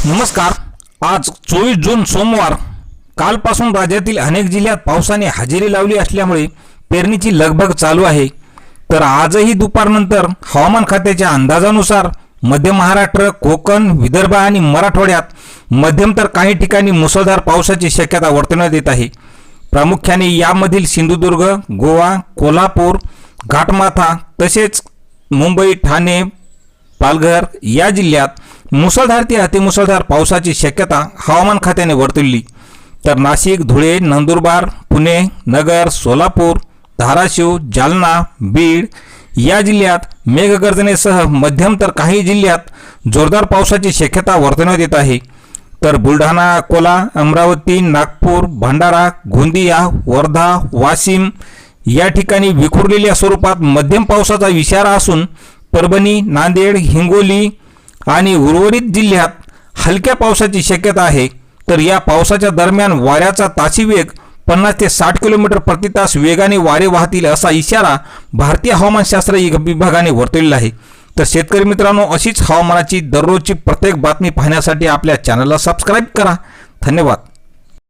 नमस्कार। आज 24 जून सोमवार। कालपासून राज्यातील अनेक जिल्ह्यात पावसाने हजेरी लावली असल्यामुळे पेरणीची लगबग चालू आहे। तर आजही दुपारनंतर हवामान खात्याच्या अंदाजानुसार मध्य महाराष्ट्र, कोकण, विदर्भ आणि मराठवाड्यात मध्यम तर काही ठिकाणी मुसळधार पावसाची शक्यता वर्तवण्यात येत आहे। प्रामुख्याने यामधील सिंधुदुर्ग, गोवा, कोल्हापूर, घाटमाथा तसेच मुंबई, ठाणे, पालघर या जिल्ह्यात मुसळधार ते अतिमुसळधार पावसाची शक्यता हवामान खात्याने वर्तवली। तर नाशिक, धुळे, नंदुरबार, पुणे, नगर, सोलापूर, धाराशिव, जालना, बीड या जिल्ह्यात मेघगर्जनेसह मध्यम तर काही जिल्ह्यात जोरदार पावसाची शक्यता वर्तवण्यात येत आहे। तर बुलढाणा, अकोला, अमरावती, नागपूर, भंडारा, गोंदिया, वर्धा, वाशिम या ठिकाणी विखुरलेल्या स्वरूपात मध्यम पावसाचा इशारा असून परभणी, नांदेड, हिंगोली आणि उर्वरित जिल्ह्यात हलक्या पावसाची शक्यता आहे। तर या पावसाच्या दरम्यान वाऱ्याचा ताशी वेग 50 ते 60 किलोमीटर प्रति तास वेगाने वारे वाहतील असा इशारा भारतीय हवामानशास्त्र विभागाने वर्तवलेला आहे। तर शेतकरी मित्रांनो, अशीच हवामानाची दररोजची प्रत्येक बातमी पाहण्यासाठी आपल्या चॅनलला सबस्क्राईब करा। धन्यवाद।